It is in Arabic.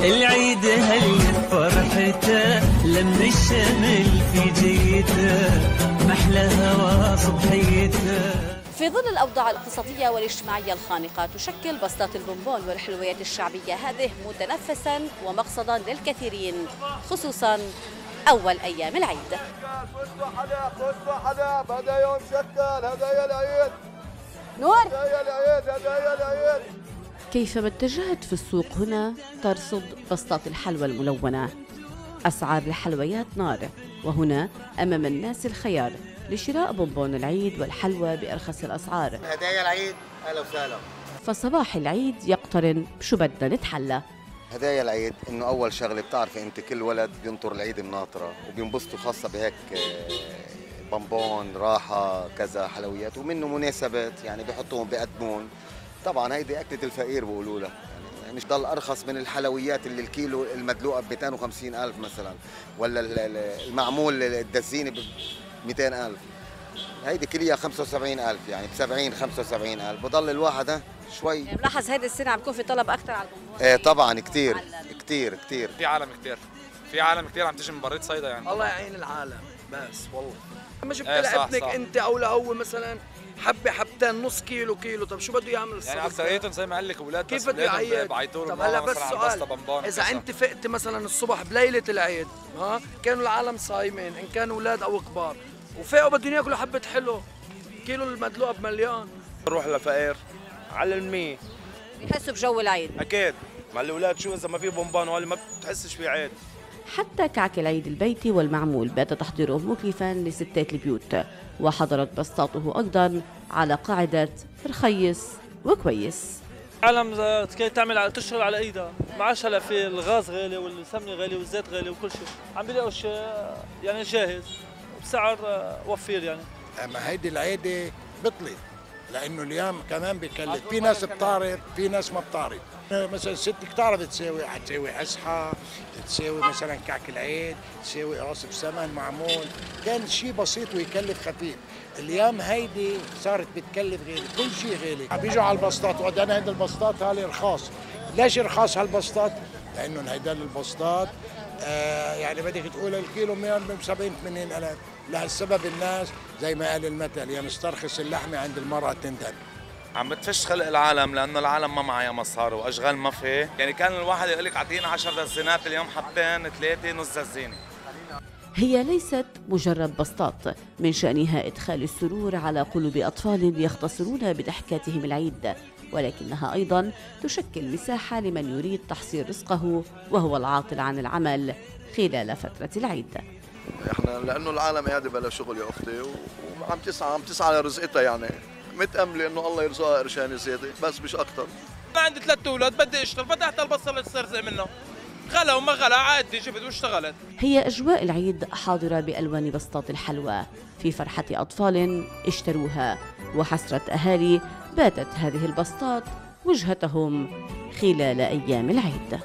العيد هل فرحته لم الشمل في جيته محلى هوا صبحيته. في ظل الأوضاع الاقتصادية والاجتماعية الخانقة تشكل بسطات البونبون والحلويات الشعبية هذه متنفسا ومقصدا للكثيرين خصوصا أول أيام العيد. خذوا حلب هذا يوم شكل هدايا العيد نور هدايا العيد هدايا العيد. كيفما اتجهت في السوق هنا ترصد بسطات الحلوى الملونة. أسعار الحلويات نار، وهنا أمام الناس الخيار لشراء بونبون العيد والحلوى بأرخص الأسعار. هدايا العيد أهلا وسهلا. فصباح العيد يقترن بشو بدنا نتحلى. هدايا العيد انه اول شغله بتعرفي انت كل ولد بينطر العيد مناطره وبينبسطوا خاصه بهيك بونبون راحه كذا حلويات ومنه مناسبات يعني بيحطوهم بيقدمون. طبعا هيدي اكله الفقير بيقولوا لها يعني مش ضل ارخص من الحلويات اللي الكيلو المدلوقه ب 250,000 مثلا ولا المعمول الدزينه ب 200,000. هيدي كلية 75,000 يعني ب 75,000 بضل الواحد شوي. يعني ملاحظ هيدي السنة عم بيكون في طلب أكثر على البونبون؟ ايه طبعا كثير كثير كثير. في عالم كثير عم تجي من بريد صيدا يعني. الله يعين العالم بس والله. ما جبت لابنك انت او لهو مثلا حبه حبتين نص كيلو كيلو، طب شو بده يعمل الصبح؟ يعني اكثريتهم زي ما قال لك اولاد كيف بده يعيد؟ طب هلا بس سؤال، اذا انت فقت مثلا الصبح بليله العيد كانوا العالم صايمين ان كانوا اولاد او كبار وفاقوا بدهم ياكلوا حبه حلو كيلو المدلوقه بمليون. نروح للفقير على المية بيحسوا بجو العيد اكيد مع الاولاد. شو اذا ما في بونبون ولا ما بتحسش في عيد. حتى كعك العيد البيتي والمعمول بات تحضيره مكلفا لستات البيوت، وحضرت بسطاته ايضا على قاعده رخيص وكويس. العالم تعمل تشتغل على ايدها، ما عادش هلا في الغاز غالي والسمنه غالي والزيت غالي وكل شيء، عم بيلاقوا شيء يعني جاهز بسعر وفير يعني. اما هيدي العيده بطلت لانه اليوم كمان بكلف، في ناس بتعرض في ناس ما بتعرض. مثلا ستك تعرف حتساوي عسحه، تساوي مثلا كعك العيد، تساوي قراص بسمن معمول، كان شيء بسيط ويكلف خفيف. اليوم هيدي صارت بتكلف غالي، كل شيء غالي. عم بيجوا على البسطات وقد انا هيدا البسطات هالي رخاص. ليش رخاص هالبسطات؟ لانه هيدا البسطات يعني بدك تقول الكيلو 170-80 ألف. لهالسبب الناس زي ما قال المثل يا مسترخص اللحمه عند المراه تندن. عم بتفش خلق العالم لانه العالم ما معها مصاري واشغال ما في، يعني كان الواحد يقول لك اعطينا 10 دزينات اليوم حبتين 3 نص دزينه. هي ليست مجرد بسطات، من شأنها إدخال السرور على قلوب أطفال يختصرون بضحكاتهم العيد، ولكنها أيضا تشكل مساحة لمن يريد تحصيل رزقه وهو العاطل عن العمل خلال فترة العيد. احنا لأنه العالم قاعدة بلا شغل يا أختي وعم تسعى لرزقتها، يعني متأملة إنه الله يرزقها قرشين زيادة بس مش أكثر. أنا عندي 3 أولاد بدي أشتغل، فتحت البصل استرزق منه، غلا وما غلا عادي جبت واشتغلت. هي أجواء العيد حاضرة بألوان بسطات الحلوى في فرحة أطفال اشتروها وحسرة أهالي باتت هذه البسطات وجهتهم خلال أيام العيد.